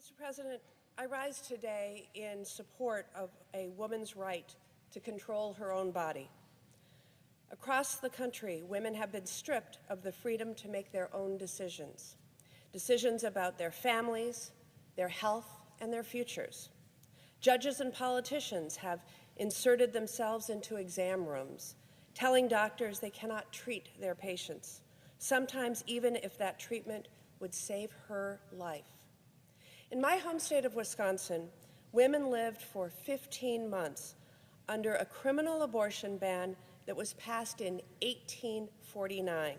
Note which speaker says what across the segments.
Speaker 1: Mr. President, I rise today in support of a woman's right to control her own body. Across the country, women have been stripped of the freedom to make their own decisions, decisions about their families, their health, and their futures. Judges and politicians have inserted themselves into exam rooms, telling doctors they cannot treat their patients, sometimes even if that treatment would save her life. In my home state of Wisconsin, women lived for 15 months under a criminal abortion ban that was passed in 1849,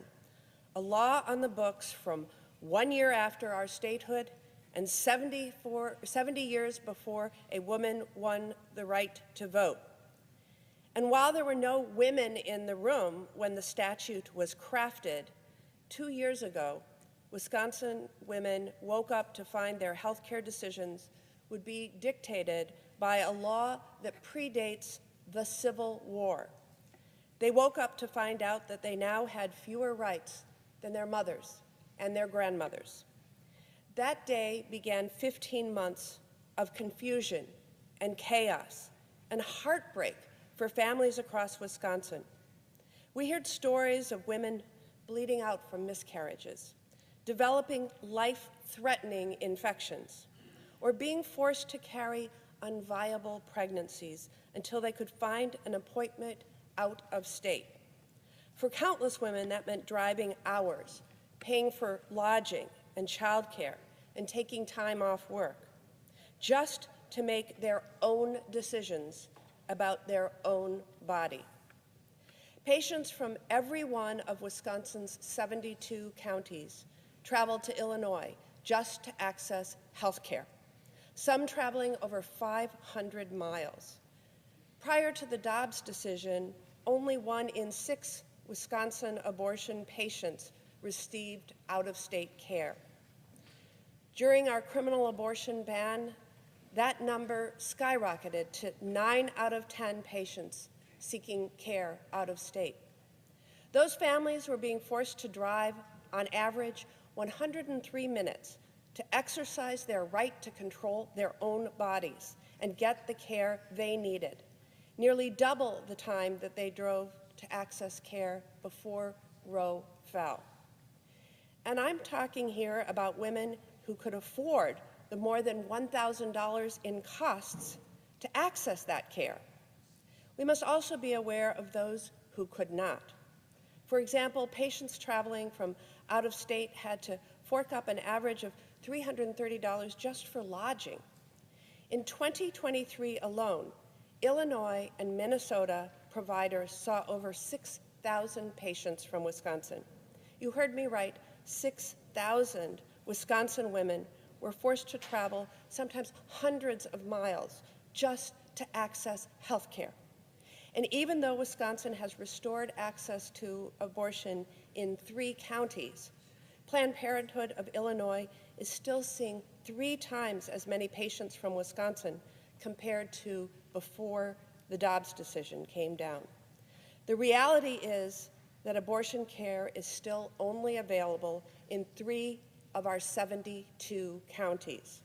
Speaker 1: a law on the books from 1 year after our statehood and 70 years before a woman won the right to vote. And while there were no women in the room when the statute was crafted, 2 years ago, Wisconsin women woke up to find their health care decisions would be dictated by a law that predates the Civil War. They woke up to find out that they now had fewer rights than their mothers and their grandmothers. That day began 15 months of confusion and chaos and heartbreak for families across Wisconsin. We heard stories of women bleeding out from miscarriages, developing life-threatening infections, or being forced to carry unviable pregnancies until they could find an appointment out of state. For countless women, that meant driving hours, paying for lodging and childcare, and taking time off work, just to make their own decisions about their own body. Patients from every one of Wisconsin's 72 counties traveled to Illinois just to access health care, some traveling over 500 miles. Prior to the Dobbs decision, only 1 in 6 Wisconsin abortion patients received out-of-state care. During our criminal abortion ban, that number skyrocketed to 9 out of 10 patients seeking care out of state. Those families were being forced to drive, on average, 103 minutes to exercise their right to control their own bodies and get the care they needed, nearly double the time that they drove to access care before Roe fell. And I'm talking here about women who could afford the more than $1,000 in costs to access that care. We must also be aware of those who could not. For example, patients traveling from out of state had to fork up an average of $330 just for lodging. In 2023 alone, Illinois and Minnesota providers saw over 6,000 patients from Wisconsin. You heard me right, 6,000 Wisconsin women were forced to travel sometimes hundreds of miles just to access health care. And even though Wisconsin has restored access to abortion in 3 counties, Planned Parenthood of Illinois is still seeing 3 times as many patients from Wisconsin compared to before the Dobbs decision came down. The reality is that abortion care is still only available in 3 of our 72 counties.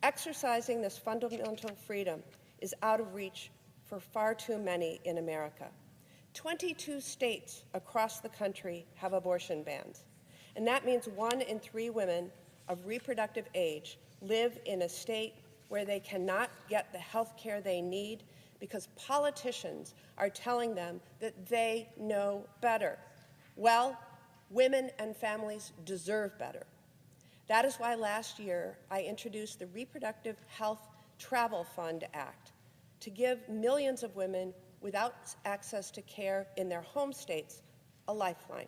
Speaker 1: Exercising this fundamental freedom is out of reach for far too many in America. 22 states across the country have abortion bans, and that means 1 in 3 women of reproductive age live in a state where they cannot get the health care they need because politicians are telling them that they know better. Well, women and families deserve better. That is why last year I introduced the Reproductive Health Travel Fund Act to give millions of women without access to care in their home states a lifeline.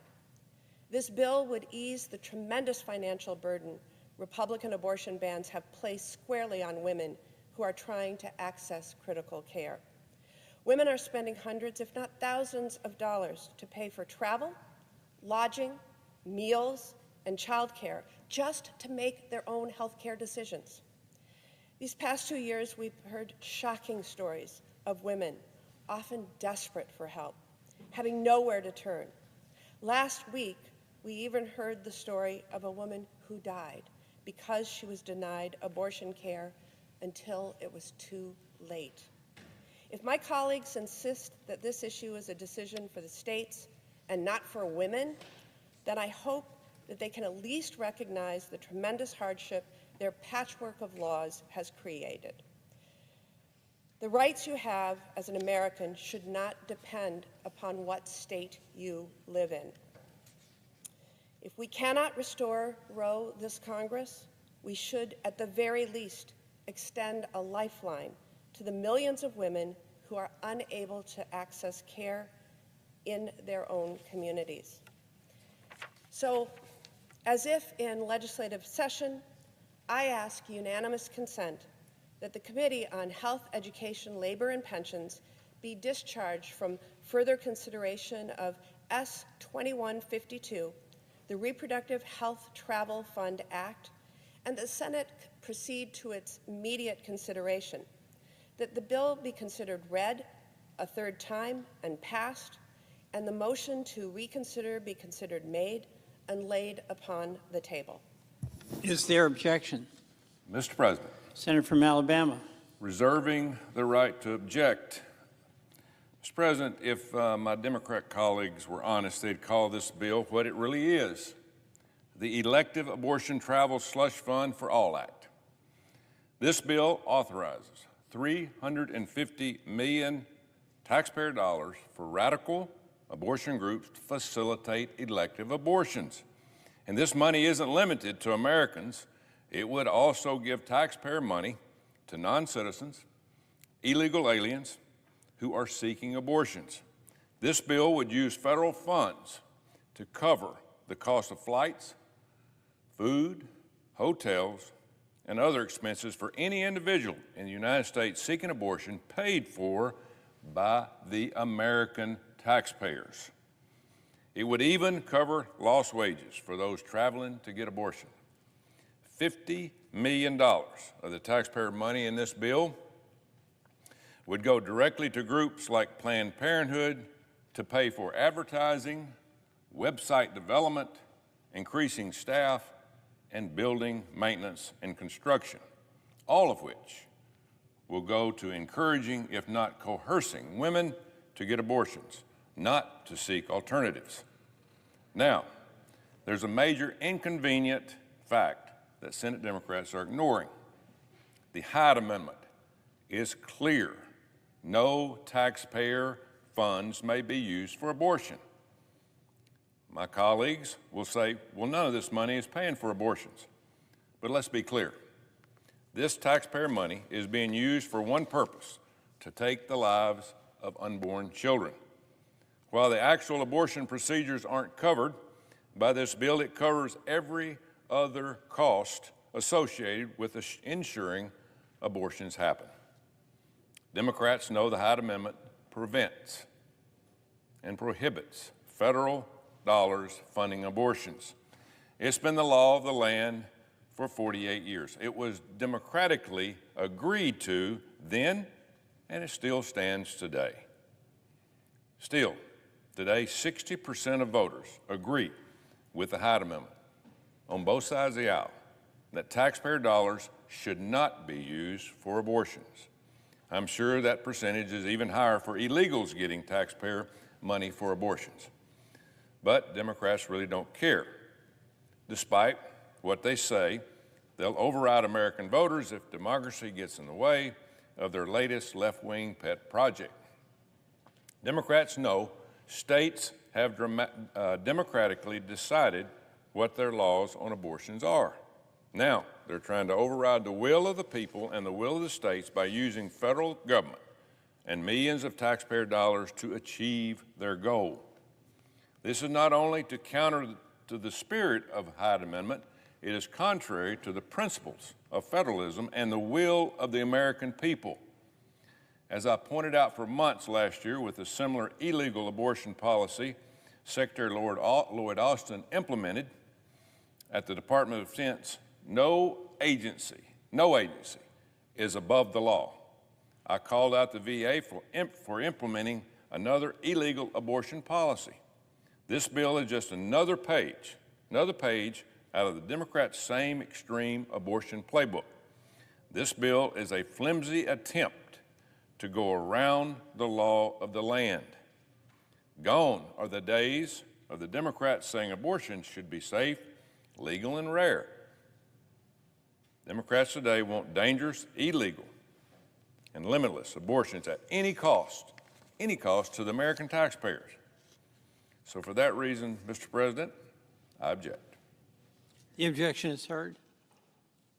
Speaker 1: This bill would ease the tremendous financial burden Republican abortion bans have placed squarely on women who are trying to access critical care. Women are spending hundreds, if not thousands, of dollars to pay for travel, lodging, meals, and childcare just to make their own health care decisions. These past 2 years, we've heard shocking stories of women, often desperate for help, having nowhere to turn. Last week, we even heard the story of a woman who died because she was denied abortion care until it was too late. If my colleagues insist that this issue is a decision for the states and not for women, then I hope that they can at least recognize the tremendous hardship their patchwork of laws has created. The rights you have as an American should not depend upon what state you live in. If we cannot restore Roe this Congress, we should, at the very least, extend a lifeline to the millions of women who are unable to access care in their own communities. So, as if in legislative session, I ask unanimous consent that the Committee on Health, Education, Labor, and Pensions be discharged from further consideration of S. 2152, the Reproductive Health Travel Fund Act, and the Senate proceed to its immediate consideration, that the bill be considered read a third time and passed, and the motion to reconsider be considered made and laid upon the table.
Speaker 2: Is there objection?
Speaker 3: Mr. President.
Speaker 2: Senator from Alabama.
Speaker 3: Reserving the right to object. Mr. President, if my Democrat colleagues were honest, they'd call this bill what it really is, the Elective Abortion Travel Slush Fund for All Act. This bill authorizes $350 million taxpayer dollars for radical abortion groups to facilitate elective abortions. And this money isn't limited to Americans. It would also give taxpayer money to non-citizens, illegal aliens who are seeking abortions. This bill would use federal funds to cover the cost of flights, food, hotels, and other expenses for any individual in the United States seeking abortion paid for by the American taxpayers. It would even cover lost wages for those traveling to get abortion. $50 million of the taxpayer money in this bill would go directly to groups like Planned Parenthood to pay for advertising, website development, increasing staff, and building maintenance and construction, all of which will go to encouraging, if not coercing, women to get abortions, not to seek alternatives. Now, there's a major inconvenient fact that Senate Democrats are ignoring. The Hyde Amendment is clear. No taxpayer funds may be used for abortion. My colleagues will say, well, none of this money is paying for abortions. But let's be clear. This taxpayer money is being used for one purpose, to take the lives of unborn children. While the actual abortion procedures aren't covered by this bill, it covers every other cost associated with ensuring abortions happen. Democrats know the Hyde Amendment prevents and prohibits federal dollars funding abortions. It's been the law of the land for 48 years. It was democratically agreed to then, and it still stands today. Still, today, 60% of voters agree with the Hyde Amendment on both sides of the aisle that taxpayer dollars should not be used for abortions. I'm sure that percentage is even higher for illegals getting taxpayer money for abortions. But Democrats really don't care. Despite what they say, they'll override American voters if democracy gets in the way of their latest left-wing pet project. Democrats know states have democratically decided what their laws on abortions are. Now, they're trying to override the will of the people and the will of the states by using federal government and millions of taxpayer dollars to achieve their goal. This is not only to counter to the spirit of the Hyde Amendment, it is contrary to the principles of federalism and the will of the American people. As I pointed out for months last year with a similar illegal abortion policy Secretary Lloyd Austin implemented at the Department of Defense, no agency is above the law. I called out the VA for implementing another illegal abortion policy. This bill is just another page out of the Democrats' same extreme abortion playbook. This bill is a flimsy attempt to go around the law of the land. Gone are the days of the Democrats saying abortion should be safe, legal, and rare. Democrats today want dangerous, illegal, and limitless abortions at any cost to the American taxpayers. So for that reason, Mr. President, I object.
Speaker 2: The objection is heard.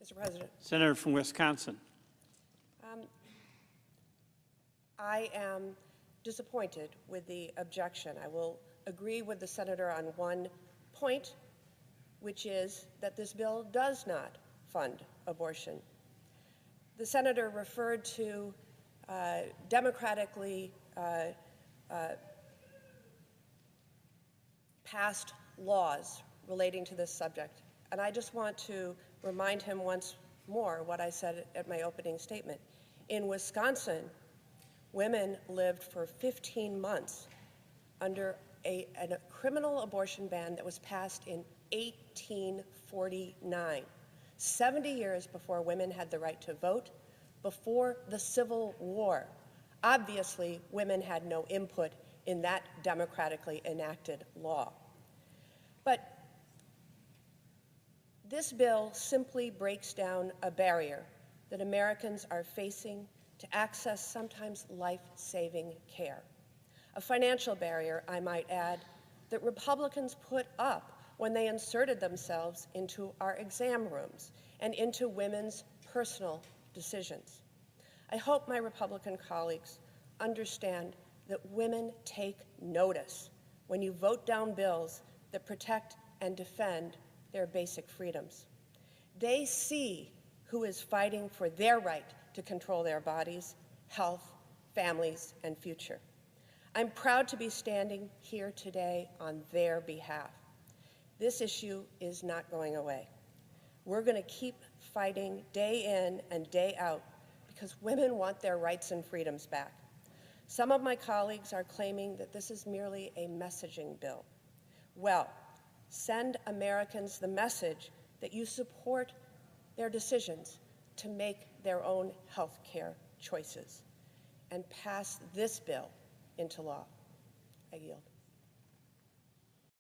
Speaker 1: Mr. President,
Speaker 2: Senator from Wisconsin.
Speaker 1: I am disappointed with the objection. I will agree with the senator on one point, which is that this bill does not fund abortion. The senator referred to democratically passed laws relating to this subject. And I just want to remind him once more what I said at my opening statement. In Wisconsin, women lived for 15 months under a criminal abortion ban that was passed in 1849, 70 years before women had the right to vote, before the Civil War. Obviously, women had no input in that democratically enacted law. But this bill simply breaks down a barrier that Americans are facing to access sometimes life-saving care. A financial barrier, I might add, that Republicans put up when they inserted themselves into our exam rooms and into women's personal decisions. I hope my Republican colleagues understand that women take notice when you vote down bills that protect and defend their basic freedoms. They see who is fighting for their right to control their bodies, health, families, and future. I'm proud to be standing here today on their behalf. This issue is not going away. We're going to keep fighting day in and day out because women want their rights and freedoms back. Some of my colleagues are claiming that this is merely a messaging bill. Well, send Americans the message that you support their decisions to make their own health care choices and pass this bill into law. I yield.